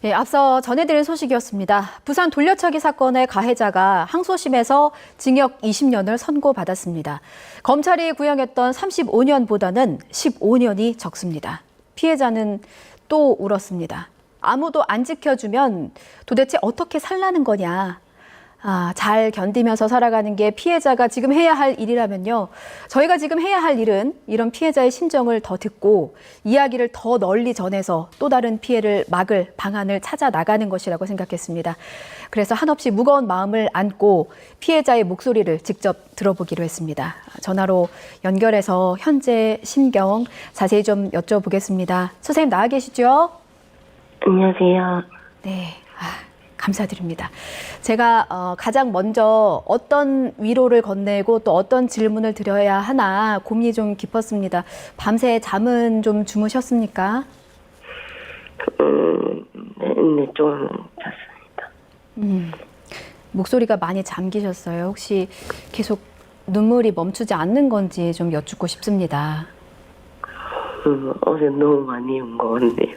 예, 앞서 전해드린 소식이었습니다. 부산 돌려차기 사건의 가해자가 항소심에서 징역 20년을 선고받았습니다. 검찰이 구형했던 35년보다는 15년이 적습니다. 피해자는 또 울었습니다. 아무도 안 지켜주면 도대체 어떻게 살라는 거냐. 잘 견디면서 살아가는 게 피해자가 지금 해야 할 일이라면요. 저희가 지금 해야 할 일은 이런 피해자의 심정을 더 듣고 이야기를 더 널리 전해서 또 다른 피해를 막을 방안을 찾아 나가는 것이라고 생각했습니다. 그래서 한없이 무거운 마음을 안고 피해자의 목소리를 직접 들어보기로 했습니다. 전화로 연결해서 현재 심경 자세히 좀 여쭤보겠습니다. 선생님 나와 계시죠? 안녕하세요. 네. 감사드립니다. 제가 가장 먼저 어떤 위로를 건네고 또 어떤 질문을 드려야 하나 고민이 좀 깊었습니다. 밤새 잠은 좀 주무셨습니까? 네, 좀 잤습니다. 목소리가 많이 잠기셨어요. 혹시 계속 눈물이 멈추지 않는 건지 좀 여쭙고 싶습니다. 어제 너무 많이 온 것 같네요.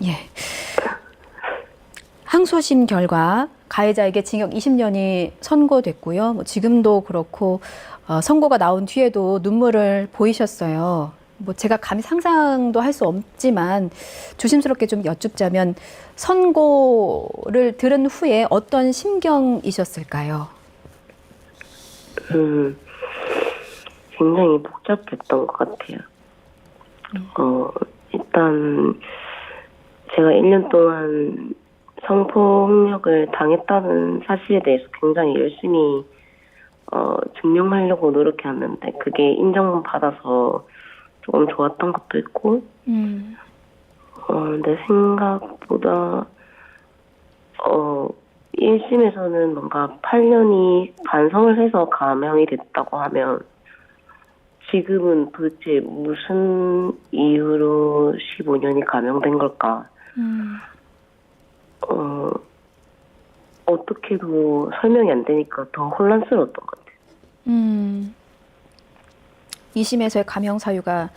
예. 항소심 결과 가해자에게 징역 20년이 선고됐고요. 지금도 그렇고 선고가 나온 뒤에도 눈물을 보이셨어요. 제가 감히 상상도 할 수 없지만 조심스럽게 좀 여쭙자면 선고를 들은 후에 어떤 심경이셨을까요? 굉장히 복잡했던 것 같아요. 일단 제가 1년 동안 성폭력을 당했다는 사실에 대해서 굉장히 열심히 증명하려고 노력했는데 그게 인정받아서 조금 좋았던 것도 있고 내 생각보다 1심에서는 뭔가 8년이 반성을 해서 감형이 됐다고 하면 지금은 도대체 무슨 이유로 15년이 감형된 걸까? 어떻게도 설명이 안 되니까 더 혼란스러웠던 것 같아요. 2심에서의 감형 사유가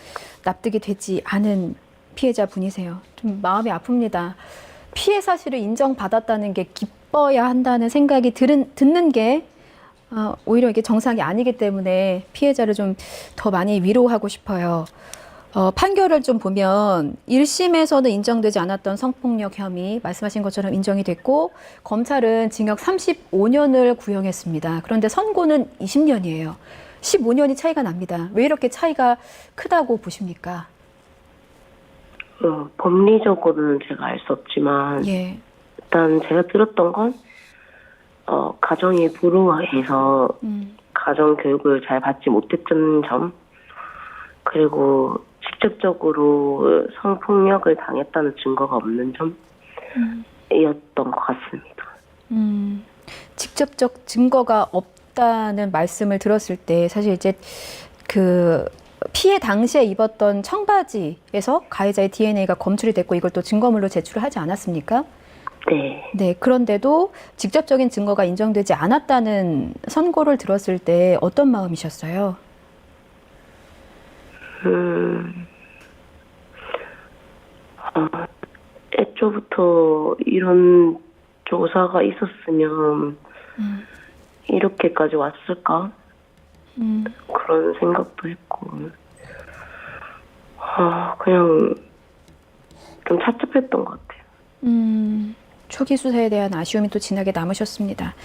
납득이 되지 않은 피해자분이세요. 좀 마음이 아픕니다. 피해 사실을 인정받았다는 게 기뻐야 한다는 생각이 듣는 게 오히려 이게 정상이 아니기 때문에 피해자를 좀 더 많이 위로하고 싶어요. 판결을 좀 보면 1심에서는 인정되지 않았던 성폭력 혐의 말씀하신 것처럼 인정이 됐고 검찰은 징역 35년을 구형했습니다. 그런데 선고는 20년이에요. 15년이 차이가 납니다. 왜 이렇게 차이가 크다고 보십니까? 법리적으로는 제가 알 수 없지만 예. 일단 제가 들었던 건 가정이 불우해서 가정 교육을 잘 받지 못했던 점 그리고 직접적으로 성폭력을 당했다는 증거가 없는 점이었던 것 같습니다. 직접적 증거가 없다는 말씀을 들었을 때 사실 이제 그 피해 당시에 입었던 청바지에서 가해자의 DNA가 검출이 됐고 이걸 또 증거물로 제출을 하지 않았습니까? 네. 네. 그런데도 직접적인 증거가 인정되지 않았다는 선고를 들었을 때 어떤 마음이셨어요? 애초부터 이런 조사가 있었으면 이렇게까지 왔을까? 그런 생각도 했고, 그냥 좀 착잡했던 것 같아요. 초기 수사에 대한 아쉬움이 또 진하게 남으셨습니다.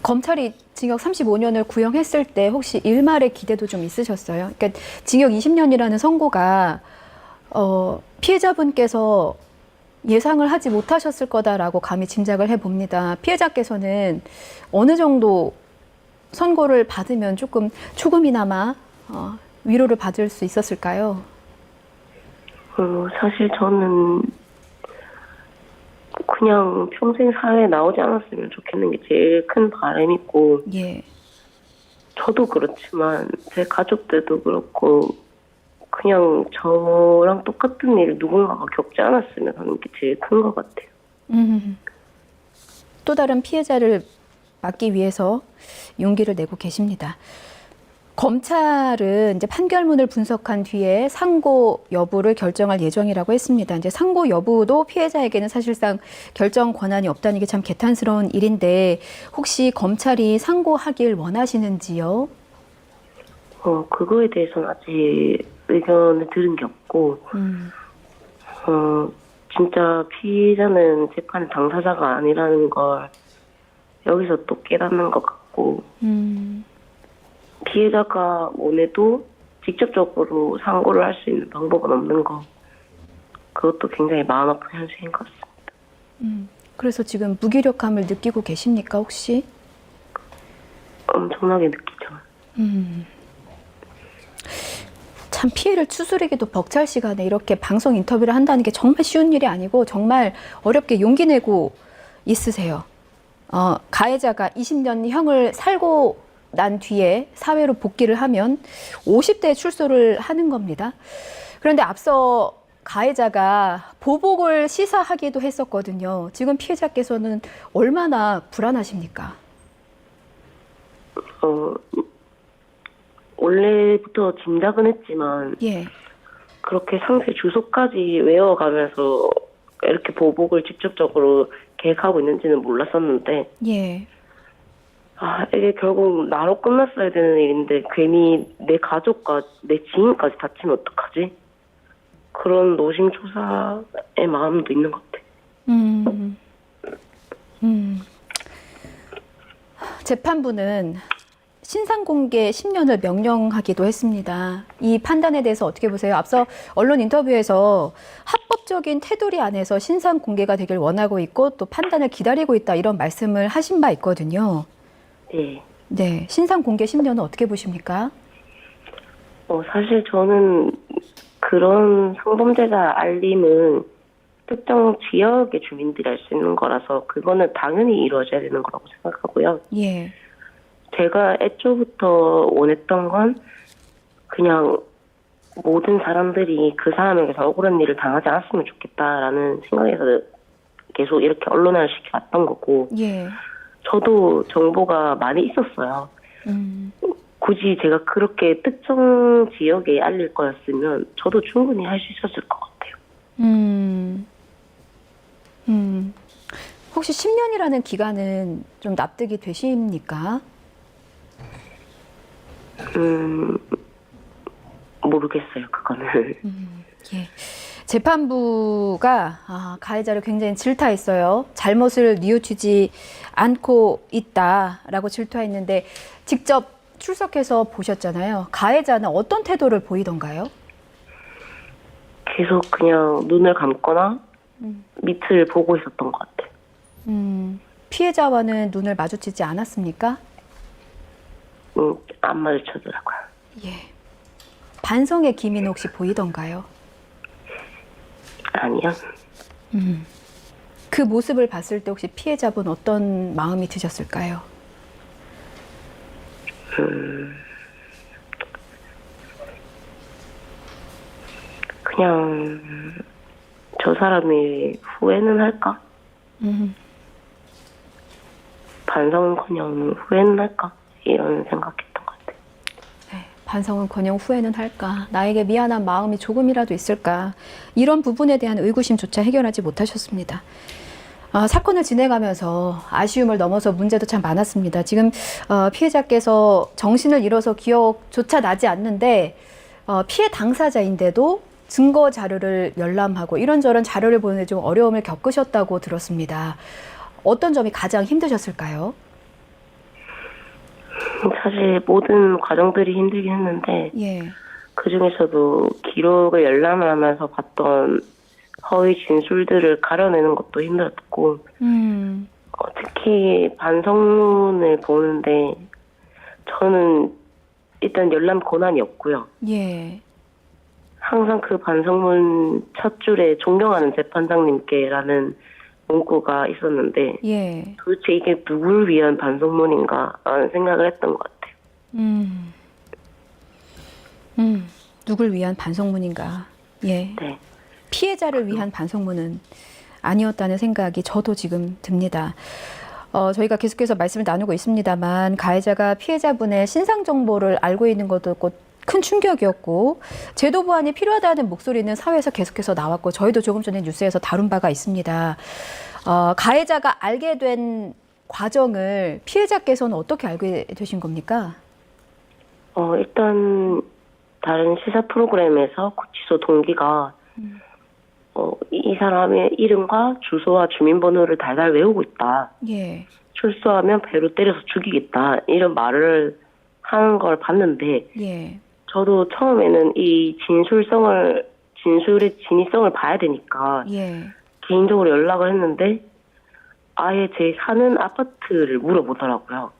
검찰이 징역 35년을 구형했을 때 혹시 일말의 기대도 좀 있으셨어요? 그러니까 징역 20년이라는 선고가 피해자분께서 예상을 하지 못하셨을 거다라고 감히 짐작을 해봅니다. 피해자께서는 어느 정도 선고를 받으면 조금이나마 위로를 받을 수 있었을까요? 사실 저는 그냥 평생 사회에 나오지 않았으면 좋겠는 게 제일 큰 바람이고, 예. 저도 그렇지만 제 가족들도 그렇고 그냥 저랑 똑같은 일을 누군가가 겪지 않았으면 하는 게 제일 큰 것 같아요. 또 다른 피해자를 막기 위해서 용기를 내고 계십니다. 검찰은 이제 판결문을 분석한 뒤에 상고 여부를 결정할 예정이라고 했습니다. 이제 상고 여부도 피해자에게는 사실상 결정 권한이 없다는 게 참 개탄스러운 일인데 혹시 검찰이 상고하길 원하시는지요? 그거에 대해서는 아직 의견을 들은 게 없고, 진짜 피해자는 재판 당사자가 아니라는 걸 여기서 또 깨닫는 것 같고, 피해자가 원해도 직접적으로 상고를 할 수 있는 방법은 없는 거, 그것도 굉장히 마음 아픈 현실인 것 같습니다. 그래서 지금 무기력함을 느끼고 계십니까, 혹시? 엄청나게 느끼죠. 참 피해를 추스르기도 벅찰 시간에 이렇게 방송 인터뷰를 한다는 게 정말 쉬운 일이 아니고 정말 어렵게 용기 내고 있으세요. 가해자가 20년 형을 살고 난 뒤에 사회로 복귀를 하면 50대에 출소를 하는 겁니다. 그런데 앞서 가해자가 보복을 시사하기도 했었거든요. 지금 피해자께서는 얼마나 불안하십니까? 원래부터 짐작은 했지만, 예. 그렇게 상세 주소까지 외워가면서 이렇게 보복을 직접적으로 계획하고 있는지는 몰랐었는데, 예. 이게 결국 나로 끝났어야 되는 일인데 괜히 내 가족과 내 지인까지 다치면 어떡하지? 그런 노심초사의 마음도 있는 것 같아. 재판부는 신상공개 10년을 명령하기도 했습니다. 이 판단에 대해서 어떻게 보세요? 앞서 언론 인터뷰에서 합법적인 테두리 안에서 신상공개가 되길 원하고 있고 또 판단을 기다리고 있다 이런 말씀을 하신 바 있거든요. 네. 네, 신상공개 10년은 어떻게 보십니까? 사실 저는 그런 성범죄자 알림은 특정 지역의 주민들이 할 수 있는 거라서 그거는 당연히 이루어져야 되는 거라고 생각하고요. 예. 제가 애초부터 원했던 건 그냥 모든 사람들이 그 사람에게서 억울한 일을 당하지 않았으면 좋겠다라는 생각에서 계속 이렇게 언론화를 시켜왔던 거고, 예. 저도 정보가 많이 있었어요. 굳이 제가 그렇게 특정 지역에 알릴 거였으면 저도 충분히 할 수 있었을 것 같아요. 혹시 10년이라는 기간은 좀 납득이 되십니까? 모르겠어요, 그거는. 예. 재판부가 가해자를 굉장히 질타했어요. 잘못을 뉘우치지 않고 있다라고 질타했는데 직접 출석해서 보셨잖아요. 가해자는 어떤 태도를 보이던가요? 계속 그냥 눈을 감거나 밑을 보고 있었던 것 같아요. 피해자와는 눈을 마주치지 않았습니까? 안 마주쳐더라고요. 예. 반성의 기미는 혹시 보이던가요? 아니요. 그 모습을 봤을 때 혹시 피해자분 어떤 마음이 드셨을까요? 그냥 저 사람이 후회는 할까? 반성은커녕 후회는 할까? 이런 생각했던 것 같아요. 네, 반성은커녕 후회는 할까? 나에게 미안한 마음이 조금이라도 있을까? 이런 부분에 대한 의구심조차 해결하지 못하셨습니다. 사건을 진행하면서 아쉬움을 넘어서 문제도 참 많았습니다. 지금 피해자께서 정신을 잃어서 기억조차 나지 않는데 피해 당사자인데도 증거 자료를 열람하고 이런저런 자료를 보는데 좀 어려움을 겪으셨다고 들었습니다. 어떤 점이 가장 힘드셨을까요? 사실 모든 과정들이 힘들긴 했는데, 예. 그 중에서도 기록을 열람을 하면서 봤던 허위 진술들을 가려내는 것도 힘들었고, 특히 반성문을 보는데 저는 일단 열람 권한이 없고요. 예. 항상 그 반성문 첫 줄에 존경하는 재판장님께라는 문구가 있었는데, 예. 도대체 이게 누굴 위한 반성문인가라는 생각을 했던 것 같아요. 누굴 위한 반성문인가? 예. 네. 피해자를 위한 반성문은 아니었다는 생각이 저도 지금 듭니다. 저희가 계속해서 말씀을 나누고 있습니다만 가해자가 피해자분의 신상 정보를 알고 있는 것도 큰 충격이었고 제도 보완이 필요하다는 목소리는 사회에서 계속해서 나왔고 저희도 조금 전에 뉴스에서 다룬 바가 있습니다. 가해자가 알게 된 과정을 피해자께서는 어떻게 알게 되신 겁니까? 일단 다른 시사 프로그램에서 구치소 동기가 이 사람의 이름과 주소와 주민번호를 달달 외우고 있다. 예. 출소하면 배로 때려서 죽이겠다. 이런 말을 하는 걸 봤는데 예. 저도 처음에는 이 진술의 진위성을 봐야 되니까 예. 개인적으로 연락을 했는데 아예 제 사는 아파트를 물어보더라고요.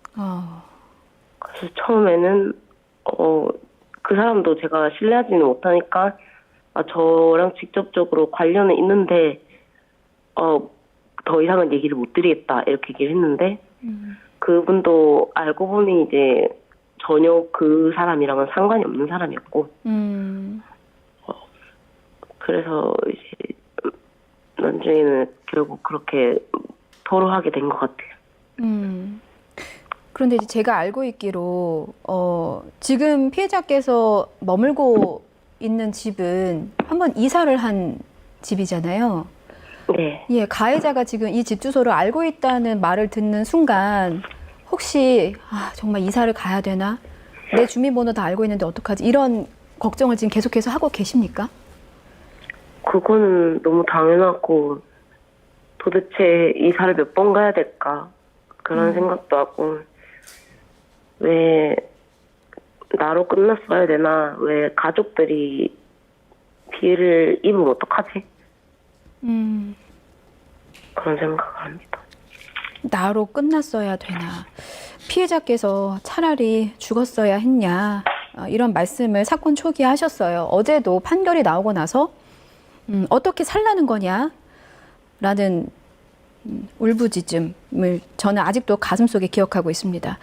그래서 처음에는 그 사람도 제가 신뢰하지는 못하니까 저랑 직접적으로 관련은 있는데 더 이상은 얘기를 못 드리겠다 이렇게 얘기를 했는데 그분도 알고 보니 이제 전혀 그 사람이랑은 상관이 없는 사람이었고 그래서 이제 나중에는 결국 그렇게 토로하게 된 것 같아요. 그런데 이제 제가 알고 있기로 지금 피해자께서 머물고 있는 집은 한번 이사를 한 집이잖아요. 네. 예, 가해자가 지금 이 집 주소를 알고 있다는 말을 듣는 순간 혹시 정말 이사를 가야 되나? 내 주민번호 다 알고 있는데 어떡하지? 이런 걱정을 지금 계속해서 하고 계십니까? 그거는 너무 당연하고 도대체 이사를 몇 번 가야 될까 그런 생각도 하고 왜 나로 끝났어야 되나 왜 가족들이 피해를 입으면 어떡하지? 그런 생각을 합니다. 나로 끝났어야 되나? 피해자께서 차라리 죽었어야 했냐? 이런 말씀을 사건 초기에 하셨어요. 어제도 판결이 나오고 나서 어떻게 살라는 거냐? 라는 울부짖음을 저는 아직도 가슴속에 기억하고 있습니다.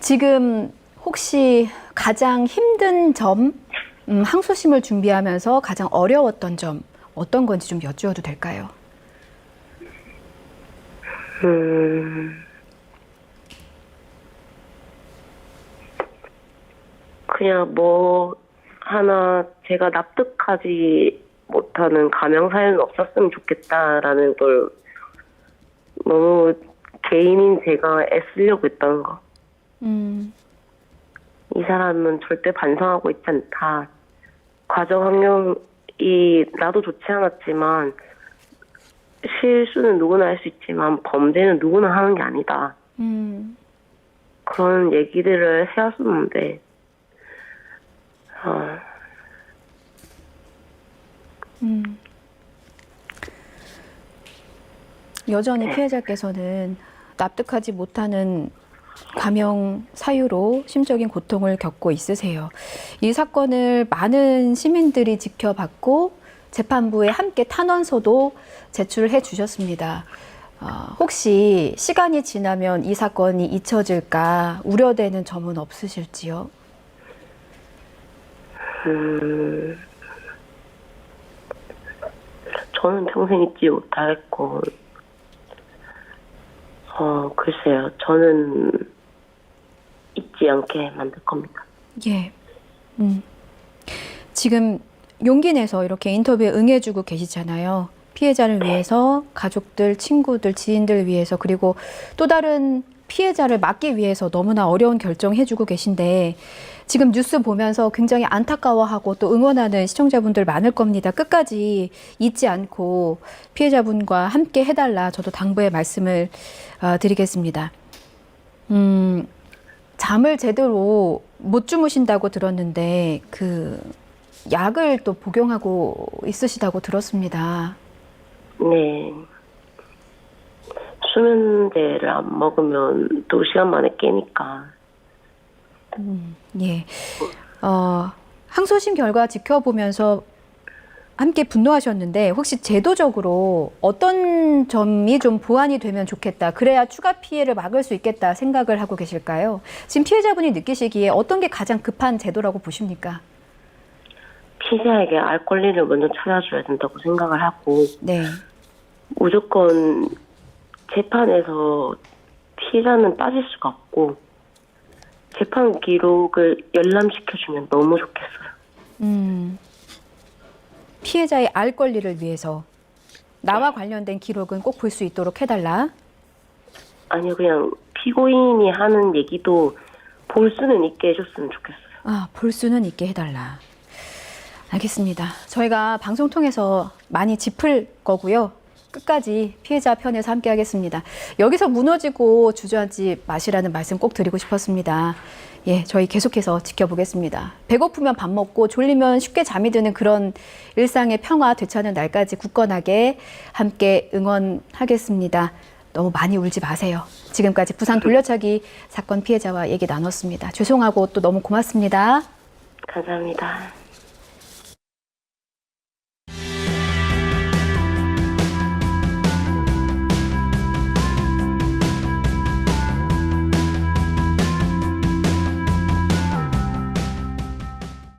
지금 혹시 가장 힘든 점, 항소심을 준비하면서 가장 어려웠던 점 어떤 건지 좀 여쭈어도 될까요? 그냥 뭐 하나 제가 납득하지 못하는 가명 사연은 없었으면 좋겠다라는 걸 너무 개인인 제가 애쓰려고 했던 거. 이 사람은 절대 반성하고 있지 않다. 과정 환경이 나도 좋지 않았지만 실수는 누구나 할 수 있지만 범죄는 누구나 하는 게 아니다. 그런 얘기들을 해왔었는데 여전히 피해자께서는 납득하지 못하는 감형 사유로 심적인 고통을 겪고 있으세요. 이 사건을 많은 시민들이 지켜봤고 재판부에 함께 탄원서도 제출해 주셨습니다. 혹시 시간이 지나면 이 사건이 잊혀질까 우려되는 점은 없으실지요? 저는 평생 잊지 못하겠고 글쎄요. 저는 잊지 않게 만들 겁니다. 예. 지금 용기 내서 이렇게 인터뷰에 응해주고 계시잖아요. 피해자를 위해서, 가족들, 친구들, 지인들 위해서, 그리고 또 다른 피해자를 막기 위해서 너무나 어려운 결정해주고 계신데 지금 뉴스 보면서 굉장히 안타까워하고 또 응원하는 시청자분들 많을 겁니다. 끝까지 잊지 않고 피해자분과 함께 해달라 저도 당부의 말씀을 드리겠습니다. 잠을 제대로 못 주무신다고 들었는데 그 약을 또 복용하고 있으시다고 들었습니다. 네. 수면제를 안 먹으면 2시간 만에 깨니까. 예. 항소심 결과 지켜보면서 함께 분노하셨는데 혹시 제도적으로 어떤 점이 좀 보완이 되면 좋겠다. 그래야 추가 피해를 막을 수 있겠다 생각을 하고 계실까요? 지금 피해자분이 느끼시기에 어떤 게 가장 급한 제도라고 보십니까? 피해자에게 알 권리를 먼저 찾아줘야 된다고 생각을 하고 네. 무조건 재판에서 피해자는 빠질 수가 없고 재판 기록을 열람시켜주면 너무 좋겠어요. 피해자의 알 권리를 위해서 나와 관련된 기록은 꼭 볼 수 있도록 해달라. 아니요, 그냥 피고인이 하는 얘기도 볼 수는 있게 해줬으면 좋겠어요. 아, 볼 수는 있게 해달라. 알겠습니다. 저희가 방송 통해서 많이 짚을 거고요. 끝까지 피해자 편에서 함께 하겠습니다. 여기서 무너지고 주저앉지 마시라는 말씀 꼭 드리고 싶었습니다. 예, 저희 계속해서 지켜보겠습니다. 배고프면 밥 먹고 졸리면 쉽게 잠이 드는 그런 일상의 평화 되찾는 날까지 굳건하게 함께 응원하겠습니다. 너무 많이 울지 마세요. 지금까지 부산 돌려차기 사건 피해자와 얘기 나눴습니다. 죄송하고 또 너무 고맙습니다. 감사합니다.